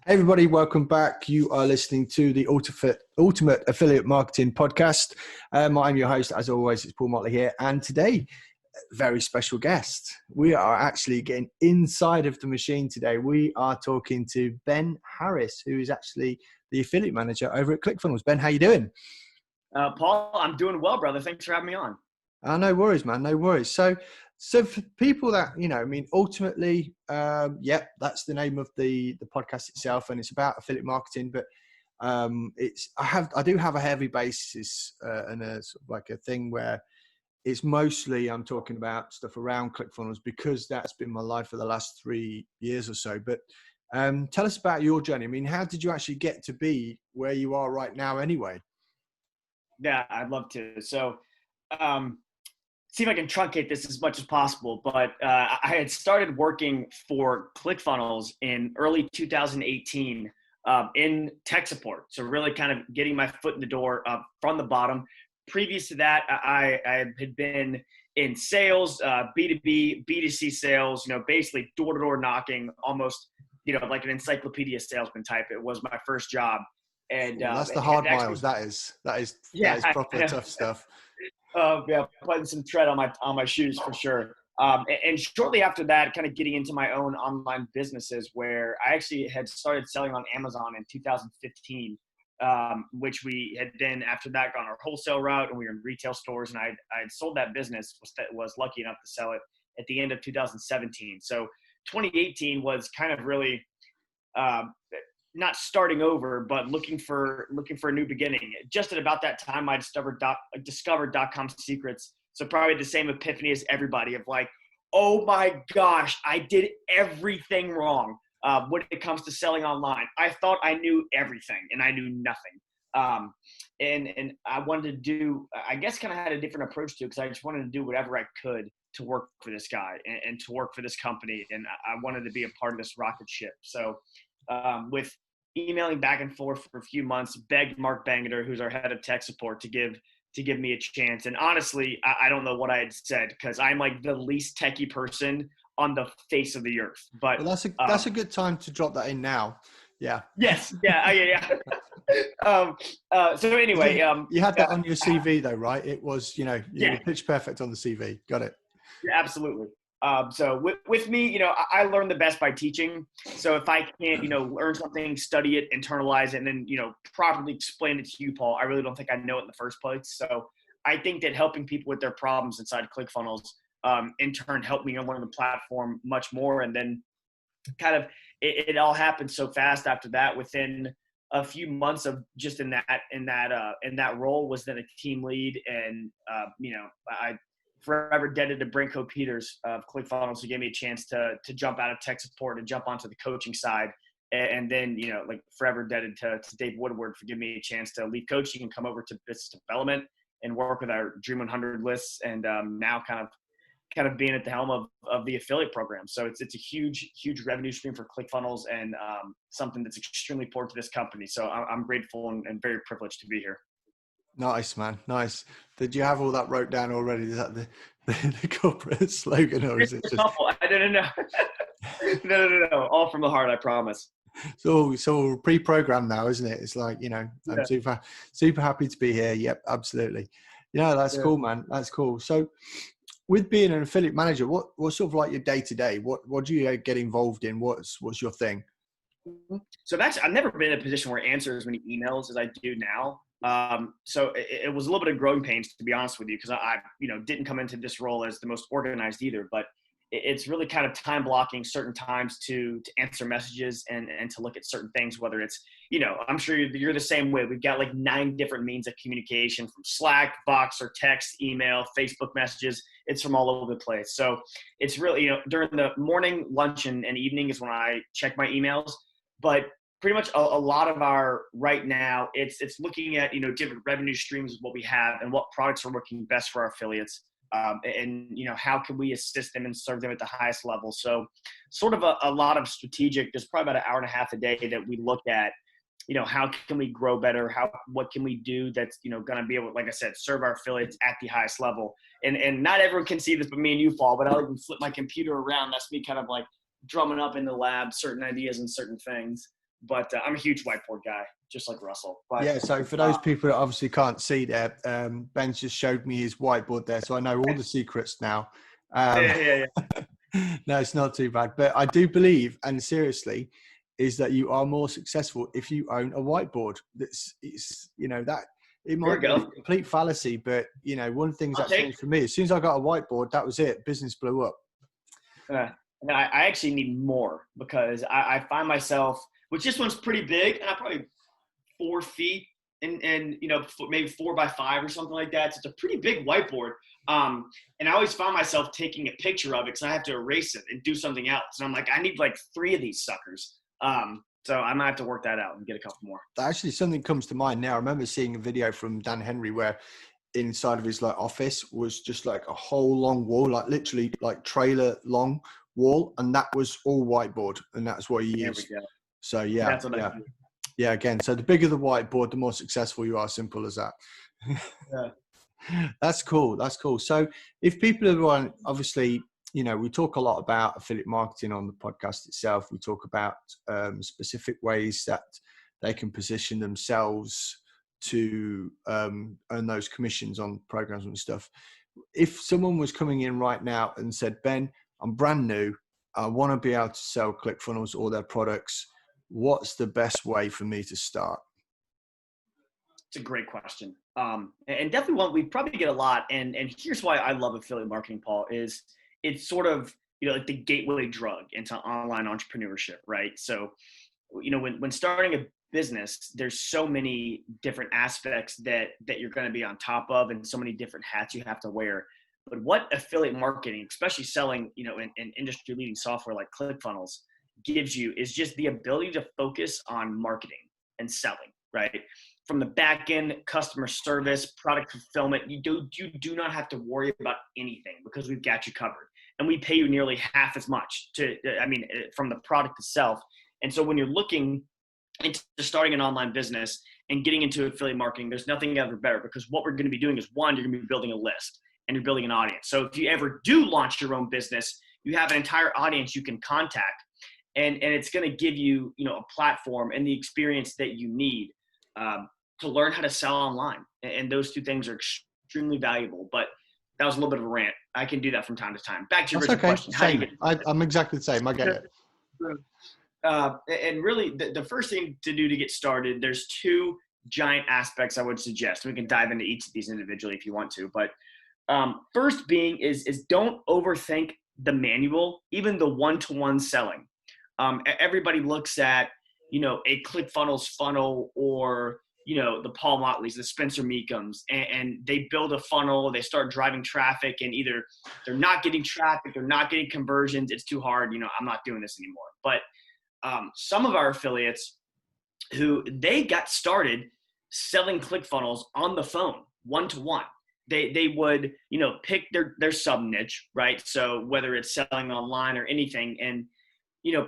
Hey everybody, welcome back. You are listening to the Ultimate Affiliate Marketing Podcast. I'm your host, as always, it's Paul Motley here. And today, very special guest. We are actually getting inside of the machine today. We are talking to Ben Harris, who is actually the affiliate manager over at Clickfunnels. Ben, how you doing? Paul, I'm doing well, brother. Thanks for having me on. No worries, man. No worries. So for people that, ultimately, that's the name of the podcast itself, and it's about affiliate marketing. But I do have a heavy basis and a sort of like a thing where it's mostly I'm talking about stuff around ClickFunnels because that's been my life for the last 3 years or so. But tell us about your journey. I mean, how did you actually get to be where you are right now, anyway? Yeah, I'd love to. So, see if I can truncate this as much as possible, but I had started working for ClickFunnels in early 2018 in tech support. So really kind of getting my foot in the door from the bottom. Previous to that, I had been in sales, B2B, B2C sales, basically door-to-door knocking, almost, like an encyclopedia salesman type. It was my first job. And that's the hard miles. That is proper tough stuff. Yeah, putting some tread on my shoes for sure. And shortly after that, kind of getting into my own online businesses, where I actually had started selling on Amazon in 2015, which we had then after that gone our wholesale route, and we were in retail stores. And I had sold that business, was lucky enough to sell it at the end of 2017. So 2018 was kind of really not starting over, but looking for a new beginning. Just at about that time, I discovered .com secrets. So probably the same epiphany as everybody of like, oh my gosh, I did everything wrong when it comes to selling online. I thought I knew everything and I knew nothing. And I wanted to do, I guess kind of had a different approach to it because I just wanted to do whatever I could to work for this guy and to work for this company. And I wanted to be a part of this rocket ship. So with emailing back and forth for a few months, begged Mark Bangeter, who's our head of tech support, to give me a chance. And honestly, I don't know what I had said because I'm like the least techie person on the face of the earth. But well, that's a good time to drop that in now. Yeah. Yes. Yeah. So anyway, you had that on your CV though, right? It was, you were pitch perfect on the CV. Got it. Yeah, absolutely. So with me, I learn the best by teaching. So if I can't, learn something, study it, internalize it, and then, properly explain it to you, Paul, I really don't think I know it in the first place. So I think that helping people with their problems inside ClickFunnels, in turn, helped me learn the platform much more. And then kind of it all happened so fast after that. Within a few months of just in that role was then a team lead, and I forever indebted to Brinko Peters of ClickFunnels, who gave me a chance to jump out of tech support and jump onto the coaching side. And then, forever indebted to Dave Woodward for giving me a chance to leave coaching and come over to business development and work with our Dream 100 lists. And now kind of being at the helm of the affiliate program. So it's a huge revenue stream for ClickFunnels and something that's extremely important to this company. So I'm grateful and very privileged to be here. Nice, man. Nice. Did you have all that wrote down already? Is that the corporate slogan, or is it just? I didn't know. No. All from the heart, I promise. So pre-programmed now, isn't it? It's like, I'm super happy to be here. Yep, absolutely. Yeah, that's cool, man. That's cool. So with being an affiliate manager, what's sort of like your day-to-day? What do you get involved in? What's your thing? So I've never been in a position where I answer as many emails as I do now. So it was a little bit of growing pains, to be honest with you, because I didn't come into this role as the most organized either, but it's really kind of time blocking certain times to answer messages and to look at certain things, whether it's, I'm sure you're the same way. We've got like 9 different means of communication, from Slack, Box, or text, email, Facebook messages. It's from all over the place. So it's really, during the morning, lunch, and evening is when I check my emails. But pretty much a lot of our right now, it's looking at, different revenue streams of what we have and what products are working best for our affiliates. And how can we assist them and serve them at the highest level? So sort of a lot of strategic, there's probably about an hour and a half a day that we look at, how can we grow better? What can we do that's, going to be able, like I said, serve our affiliates at the highest level. And not everyone can see this, but me and you, Paul, but I like to flip my computer around. That's me kind of like drumming up in the lab certain ideas and certain things. But I'm a huge whiteboard guy, just like Russell. But yeah, so for those people that obviously can't see there, Ben's just showed me his whiteboard there, so I know all the secrets now. yeah. No, it's not too bad. But I do believe, and seriously, is that you are more successful if you own a whiteboard. It's that it There might we be a go. complete fallacy, but one thing I'll that take. changed for me, as soon as I got a whiteboard, that was it. Business blew up. And I actually need more because I find myself, which this one's pretty big, and I probably 4 feet and maybe 4 by 5 or something like that. So it's a pretty big whiteboard. And I always find myself taking a picture of it because I have to erase it and do something else. And I'm like, I need like 3 of these suckers. So I might have to work that out and get a couple more. Actually, something comes to mind now. I remember seeing a video from Dan Henry where inside of his office was just like a whole long wall, like literally like trailer long wall, and that was all whiteboard, and that's what he used. So yeah, that's what I do. Yeah, again, so the bigger the whiteboard, the more successful you are. Simple as that. Yeah. That's cool. So if people are obviously, we talk a lot about affiliate marketing on the podcast itself. We talk about specific ways that they can position themselves to earn those commissions on programs and stuff. If someone was coming in right now and said, Ben, I'm brand new, I want to be able to sell ClickFunnels or their products, what's the best way for me to start? It's a great question. And definitely one we probably get a lot. And here's why I love affiliate marketing, Paul, is it's sort of, like the gateway drug into online entrepreneurship, right? So, when starting a business, there's so many different aspects that you're going to be on top of, and so many different hats you have to wear. But what affiliate marketing, especially selling, in industry leading software like ClickFunnels, gives you is just the ability to focus on marketing and selling, right? From the back end, customer service, product fulfillment, you do not have to worry about anything because we've got you covered. And we pay you nearly half as much from the product itself. And so when you're looking into starting an online business and getting into affiliate marketing, there's nothing ever better, because what we're going to be doing is, one, you're going to be building a list and you're building an audience. So if you ever do launch your own business, you have an entire audience you can contact, and it's going to give you, a platform and the experience that you need to learn how to sell online. And those 2 things are extremely valuable. But that was a little bit of a rant. I can do that from time to time. Back to your original question. How do you get I'm exactly the same. I get it. And really, the first thing to do to get started, there's 2 giant aspects I would suggest. We can dive into each of these individually if you want to. But first being is don't overthink the manual, even the one-to-one selling. Everybody looks at, a ClickFunnels funnel, or, the Paul Motley's, the Spencer Meekums, and they build a funnel, they start driving traffic, and either they're not getting traffic, they're not getting conversions, it's too hard, I'm not doing this anymore. But some of our affiliates who they got started selling ClickFunnels on the phone, one-to-one. They would, pick their sub niche, right? So whether it's selling online or anything, and,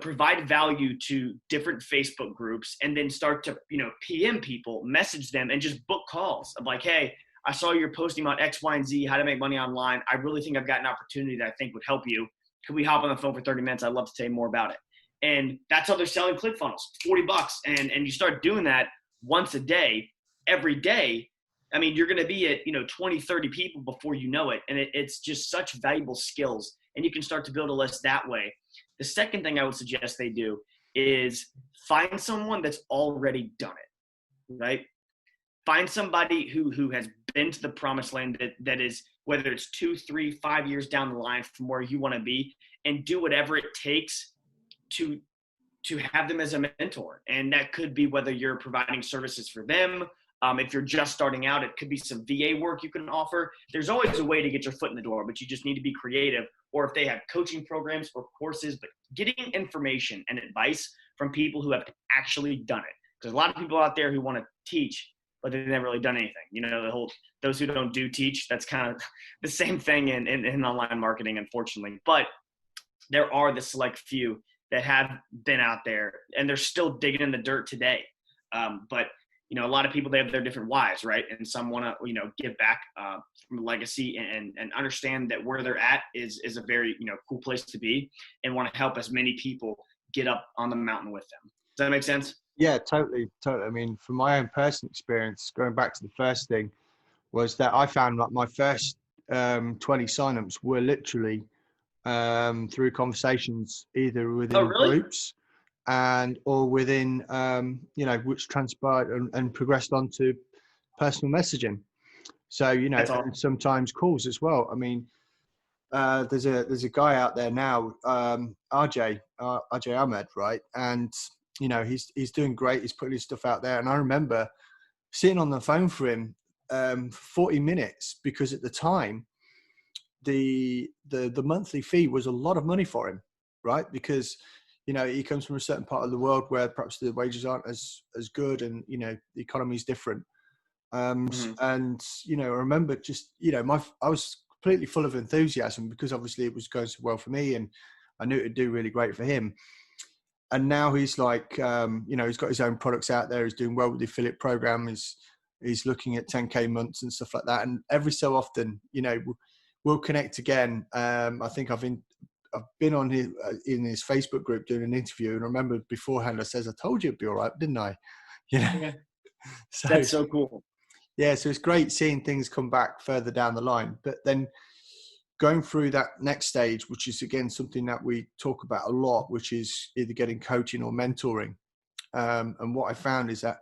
provide value to different Facebook groups, and then start to, PM people, message them, and just book calls of like, hey, I saw you're posting about X, Y, and Z, how to make money online. I really think I've got an opportunity that I think would help you. Could we hop on the phone for 30 minutes? I'd love to tell you more about it. And that's how they're selling ClickFunnels, $40. And you start doing that once a day, every day. I mean, you're going to be at, 20, 30 people before you know it. And it's just such valuable skills. And you can start to build a list that way. The second thing I would suggest they do is find someone that's already done it, right? Find somebody who has been to the promised land that is, whether it's 2, 3, 5 years down the line from where you want to be, and do whatever it takes to have them as a mentor. And that could be whether you're providing services for them. If you're just starting out, it could be some VA work you can offer. There's always a way to get your foot in the door, but you just need to be creative. Or if they have coaching programs or courses, but getting information and advice from people who have actually done it. There's a lot of people out there who want to teach, but they've never really done anything. Those who don't do teach, that's kind of the same thing in online marketing, unfortunately. But there are the select few that have been out there, and they're still digging in the dirt today. But a lot of people, they have their different whys, right? And some want to, give back from a legacy and understand that where they're at is a very, cool place to be, and want to help as many people get up on the mountain with them. Does that make sense? Yeah, totally, totally. I mean, from my own personal experience, going back to the first thing, was that I found like my first 20 signups were literally through conversations either Oh, within really? groups and or within which transpired and progressed onto personal messaging. So That's all. and sometimes calls as well. I mean, there's a guy out there now, RJ Ahmed, right? And he's doing great. He's putting his stuff out there, and I remember sitting on the phone for him 40 minutes because at the time the monthly fee was a lot of money for him, right? Because he comes from a certain part of the world where perhaps the wages aren't as good, and the economy is different. Mhm. And I remember just I was completely full of enthusiasm because obviously it was going so well for me, and I knew it'd do really great for him. And now he's like, he's got his own products out there. He's doing well with the affiliate program. He's looking at 10K months and stuff like that. And every so often, we'll connect again. I think I've been on in his Facebook group doing an interview, and I remember beforehand I says, "I told you it'd be all right, didn't I?" Yeah. So That's so cool. yeah, so it's great seeing things come back further down the line, but then going through that next stage, which is again something that we talk about a lot, which is either getting coaching or mentoring. And what I found is that,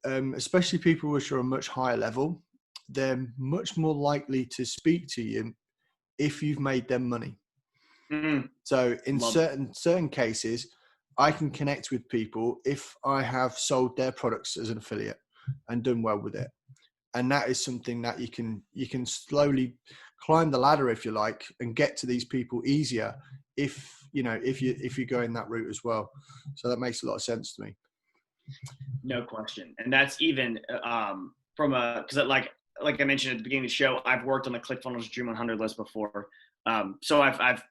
especially people which are a much higher level, they're much more likely to speak to you if you've made them money. Mm, So in love it. certain cases, I can connect with people if I have sold their products as an affiliate and done well with it. And that is something that you can slowly climb the ladder, if you like, and get to these people easier if you're going that route as well. So that makes a lot of sense to me. No question. And that's even from because like I mentioned at the beginning of the show, I've worked on the ClickFunnels Dream 100 list before. So I've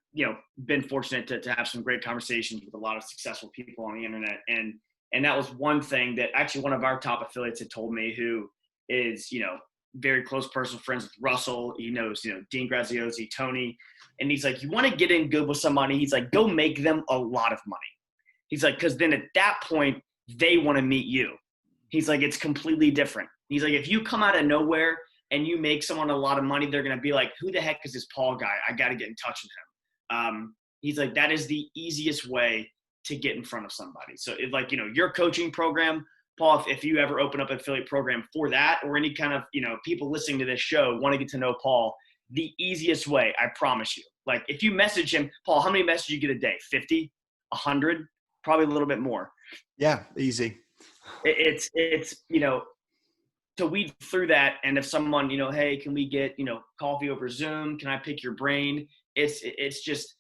been fortunate to have some great conversations with a lot of successful people on the internet, and that was one thing that actually one of our top affiliates had told me, who is very close personal friends with Russell. He knows Dean Graziosi, Tony, and he's like, you want to get in good with somebody. He's like, go make them a lot of money. He's like, because then at that point they want to meet you. He's like, it's completely different. He's like, if you come out of nowhere and you make someone a lot of money, they're going to be like, who the heck is this Paul guy? I got to get in touch with him. He's like, that is the easiest way to get in front of somebody. So if your coaching program, Paul, if you ever open up an affiliate program for that, or any kind of, people listening to this show want to get to know Paul, the easiest way, I promise you, like if you message him, Paul, how many messages you get a day? 50, 100, probably a little bit more. Yeah, easy. It's to weed through that. And if someone, hey, can we get, coffee over Zoom? Can I pick your brain? It's just,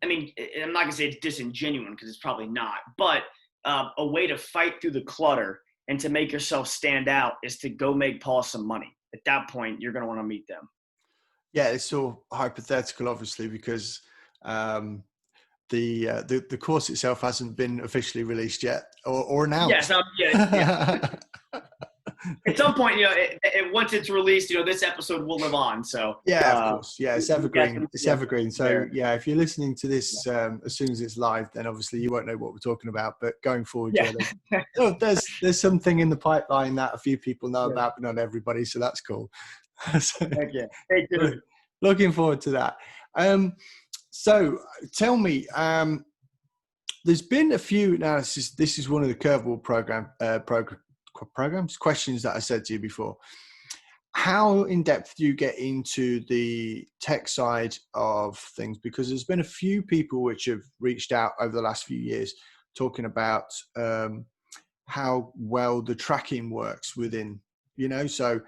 I mean, I'm not gonna say it's disingenuous because it's probably not, but a way to fight through the clutter and to make yourself stand out is to go make Paul some money. At that point, you're going to want to meet them. Yeah, it's all hypothetical, obviously, because the course itself hasn't been officially released yet or announced. Yeah. At some point, once it's released, this episode will live on. So yeah, of course. Yeah, it's evergreen. It's evergreen. So there. yeah, if you're listening to this as soon as it's live, then obviously you won't know what we're talking about. But going forward, there's something in the pipeline that a few people know about, but not everybody. So that's cool. So, Hey, dude. Looking forward to that. So tell me, there's been a few. Now this is one of the curveball programs questions that I said to you before. How in depth do you get into the tech side of things? Because there's been a few people which have reached out over the last few years talking about how well the tracking works within, so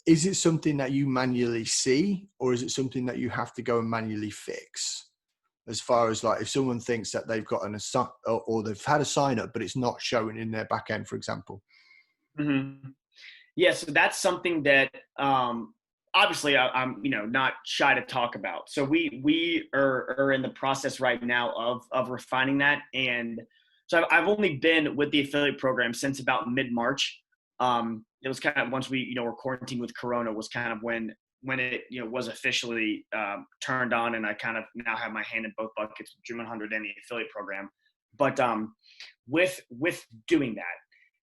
is it something that you manually see, or is it something that you have to go and manually fix? As far as like if someone thinks that they've got or they've had a sign up, but it's not showing in their back end, for example. Mm-hmm. Yeah, so that's something that obviously I'm not shy to talk about. So we are in the process right now of refining that, and so I've only been with the affiliate program since about mid-March. It was kind of once we were quarantined with Corona was kind of when it was officially turned on, and I kind of now have my hand in both buckets with Dream 100 and the affiliate program. But with doing that,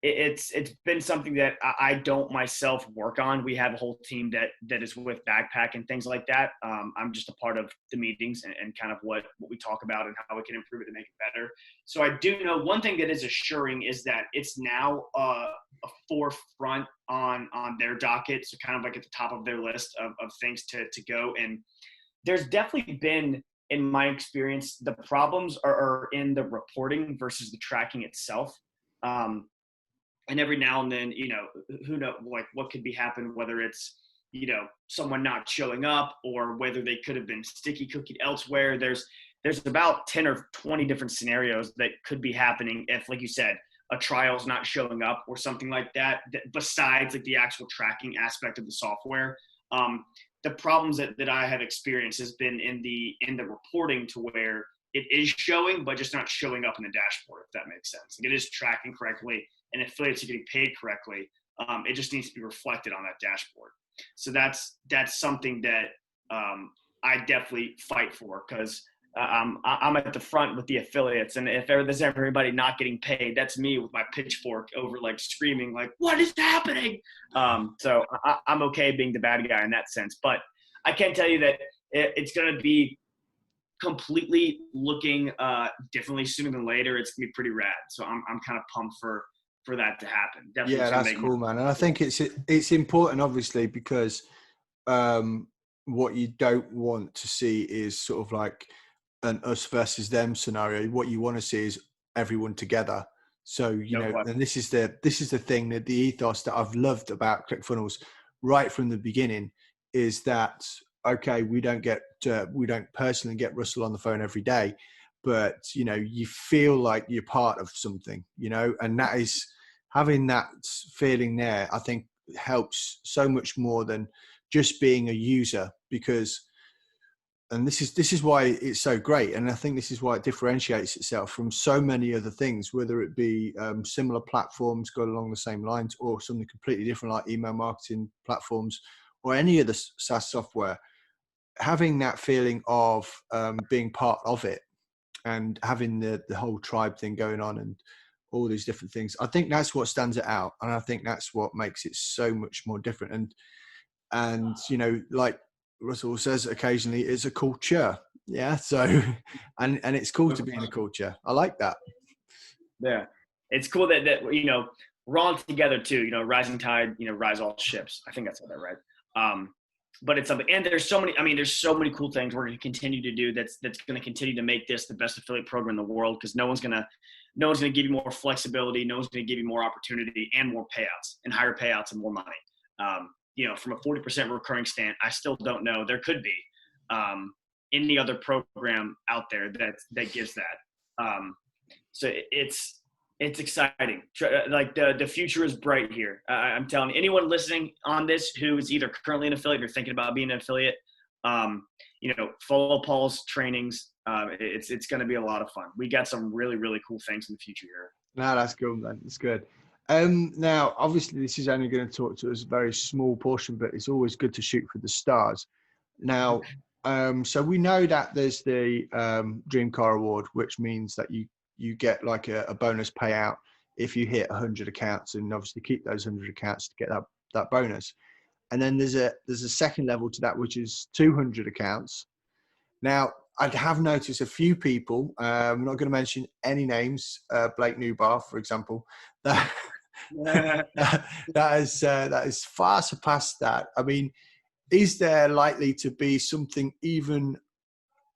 it's been something that I don't myself work on. We have a whole team that is with Backpack and things like that. I'm just a part of the meetings and kind of what we talk about and how we can improve it and make it better. So I do know one thing that is assuring is that it's now a forefront on their docket. So kind of like at the top of their list of things to go. And there's definitely been, in my experience, the problems are in the reporting versus the tracking itself. And every now and then, who knows, like what could be happening, whether it's, someone not showing up or whether they could have been sticky cookied elsewhere. There's about 10 or 20 different scenarios that could be happening if, like you said, a trial's not showing up or something like that, besides like the actual tracking aspect of the software. The problems that I have experienced has been in the reporting, to where it is showing, but just not showing up in the dashboard, if that makes sense. Like it is tracking correctly and affiliates are getting paid correctly. It just needs to be reflected on that dashboard. So that's something that I definitely fight for, because I'm at the front with the affiliates, and if there's everybody not getting paid, that's me with my pitchfork over, like screaming, like, what is happening? So I'm okay being the bad guy in that sense, but I can tell you that it's going to be completely looking differently sooner than later. It's gonna be pretty rad. So I'm kind of pumped for that to happen. Definitely. Yeah, that's cool, man. And I think it's important, obviously, because what you don't want to see is sort of like an us versus them scenario. What you want to see is everyone together. So, and this is the thing, that the ethos that I've loved about ClickFunnels right from the beginning is that, okay, we don't personally get Russell on the phone every day, but you feel like you're part of something, and that is, having that feeling there, I think helps so much more than just being a user, because, and this is why it's so great. And I think this is why it differentiates itself from so many other things, whether it be similar platforms go along the same lines, or something completely different like email marketing platforms or any of the SaaS software. Having that feeling of being part of it and having the whole tribe thing going on and all these different things, I think that's what stands it out. And I think that's what makes it so much more different. And like Russell says occasionally, it's a culture. Yeah. So, and it's cool to be in a culture. I like that. Yeah. It's cool that we're all together too, rising tide, rise all ships. I think that's how that right. But it's something, and there's so many cool things we're going to continue to do that's going to continue to make this the best affiliate program in the world, because no one's going to give you more flexibility, no one's going to give you more opportunity and more payouts and higher payouts and more money. From a 40% recurring stand, I still don't know. There could be any other program out there that gives that. So it's exciting. Like the future is bright here. I'm telling you, anyone listening on this who is either currently an affiliate or thinking about being an affiliate, follow Paul's trainings. It's going to be a lot of fun. We got some really, really cool things in the future here. No, that's good, man. That's good. Now, obviously, this is only going to talk to us a very small portion, but it's always good to shoot for the stars. Now, so we know that there's the Dream Car Award, which means that you get like a bonus payout if you hit 100 accounts, and obviously keep those 100 accounts to get that bonus. And then there's a second level to that, which is 200 accounts. Now, I have noticed a few people, I'm not going to mention any names, Blake Nubar, for example, that is far surpassed that. I mean, is there likely to be something even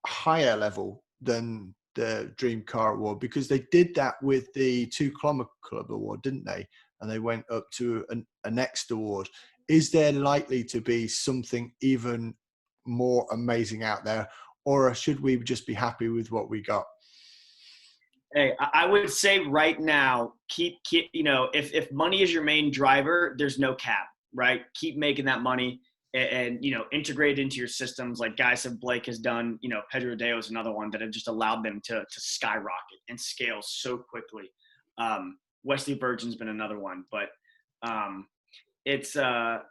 higher level than the Dream Car Award? Because they did that with the 2 Kilometer Club Award, didn't they? And they went up to a next award. Is there likely to be something even more amazing out there, or should we just be happy with what we got? Hey, I would say right now, keep if money is your main driver, there's no cap, right? Keep making that money and integrate it into your systems, like guys have Blake has done. Pedro Deo is another one that have just allowed them to skyrocket and scale so quickly. Wesley Virgin's been another one, but it's the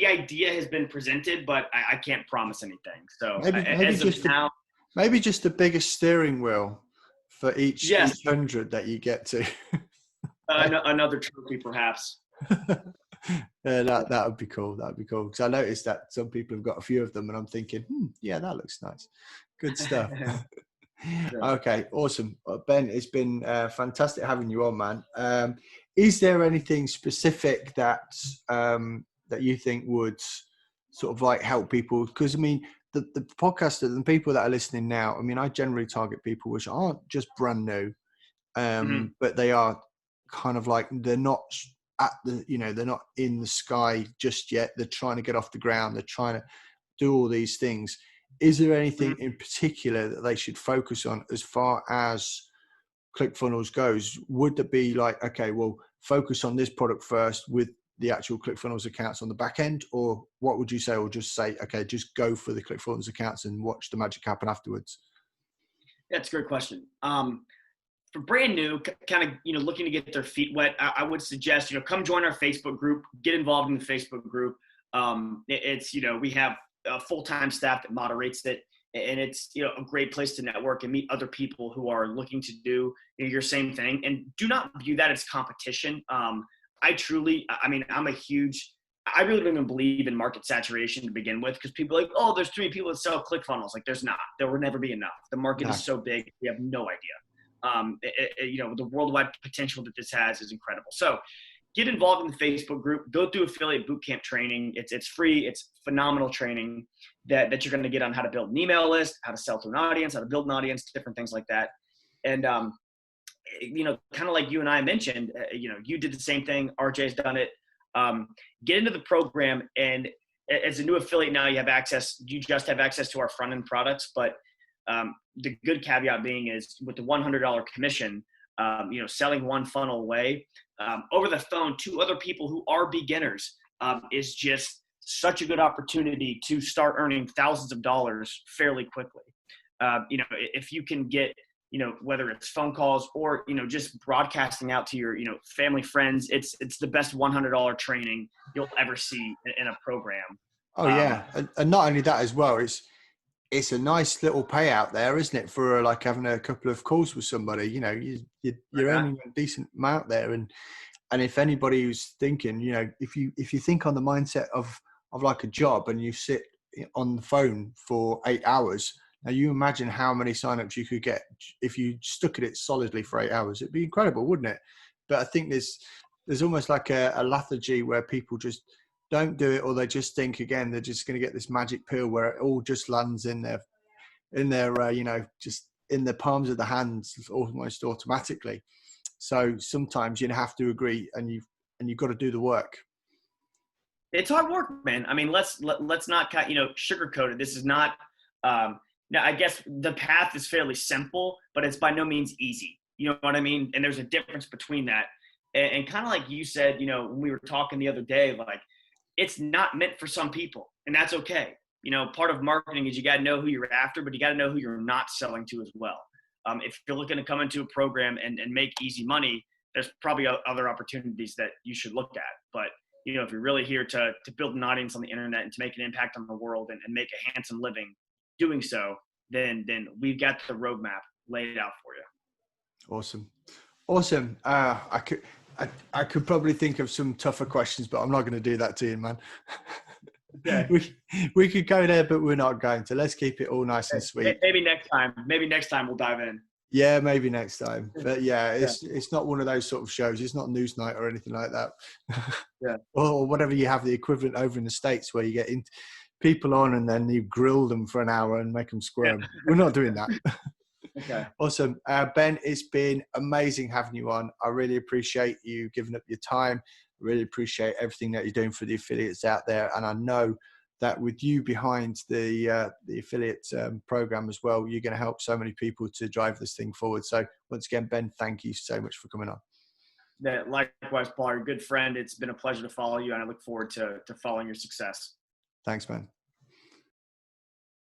idea has been presented, but I can't promise anything. So maybe just the biggest steering wheel for each Yes. 100 that you get to. Another trophy, perhaps. Yeah, that would be cool. That would be cool, because I noticed that some people have got a few of them, and I'm thinking, yeah, that looks nice. Good stuff. Sure. Okay, awesome. Ben, it's been fantastic having you on, man. Is there anything specific that that you think would sort of like help people? Because I mean, the podcasters and people that are listening now, I mean, I generally target people which aren't just brand new, but they are kind of like, they're not at the, they're not in the sky just yet. They're trying to get off the ground. They're trying to do all these things. Is there anything in particular that they should focus on as far as ClickFunnels goes? Would it be like, okay, well, focus on this product first with the actual ClickFunnels accounts on the back end? Or what would you say? Or just say, okay, just go for the ClickFunnels accounts and watch the magic happen afterwards? That's a great question. For brand new, kind of, looking to get their feet wet, I would suggest, come join our Facebook group, get involved in the Facebook group. It's, we have a full-time staff that moderates it, and it's, a great place to network and meet other people who are looking to do your same thing. And do not view that as competition. I'm a huge, I really don't even believe in market saturation to begin with, because people are like, oh, there's 3 people that sell ClickFunnels. Like, there's not. There will never be enough. The market is so big, we have no idea. The worldwide potential that this has is incredible. So get involved in the Facebook group, go through affiliate bootcamp training. It's free. It's phenomenal training that you're going to get on how to build an email list, how to sell to an audience, how to build an audience, different things like that. And, kind of like you and I mentioned, you did the same thing. RJ's done it. Get into the program, and as a new affiliate now, you just have access to our front end products, but the good caveat being is with the $100 commission, selling one funnel away over the phone to other people who are beginners is just such a good opportunity to start earning thousands of dollars fairly quickly. If you can get, whether it's phone calls or, just broadcasting out to your, family, friends, it's the best $100 training you'll ever see in a program. Oh yeah. And not only that as well, it's a nice little payout there, isn't it? For like having a couple of calls with somebody, you're earning a decent amount there. And if anybody who's thinking, if you think on the mindset of like a job, and you sit on the phone for 8 hours, now you imagine how many signups you could get if you stuck at it solidly for 8 hours. It'd be incredible, wouldn't it? But I think there's almost like a lethargy where people just don't do it, or they just think, again, they're just going to get this magic pill where it all just lands in their just in the palms of the hands almost automatically. So sometimes you have to agree, and you've got to do the work. It's hard work, man. I mean, let's not sugarcoat it. This is not. Now, I guess the path is fairly simple, but it's by no means easy. You know what I mean? And there's a difference between that. And kind of like you said, when we were talking the other day, like, it's not meant for some people, and that's okay. Part of marketing is you got to know who you're after, but you got to know who you're not selling to as well. If you're looking to come into a program and make easy money, there's probably other opportunities that you should look at. But, if you're really here to build an audience on the internet and to make an impact on the world and make a handsome living doing so, then we've got the roadmap laid out for you. Awesome. I could probably think of some tougher questions, but I'm not going to do that to you, man. Okay. We could go there, but we're not going to. Let's keep it all nice and sweet. Maybe next time we'll dive in. Yeah, maybe next time. But yeah, it's not one of those sort of shows. It's not Newsnight or anything like that. Yeah. Or whatever you have the equivalent over in the States, where you get people on and then you grill them for an hour and make them squirm. Yeah. We're not doing that. Okay. Awesome. Ben, it's been amazing having you on. I really appreciate you giving up your time. I really appreciate everything that you're doing for the affiliates out there. And I know that with you behind the affiliate program as well, you're going to help so many people to drive this thing forward. So once again, Ben, thank you so much for coming on. Yeah, likewise, Paul, you're a good friend. It's been a pleasure to follow you, and I look forward to following your success. Thanks, man.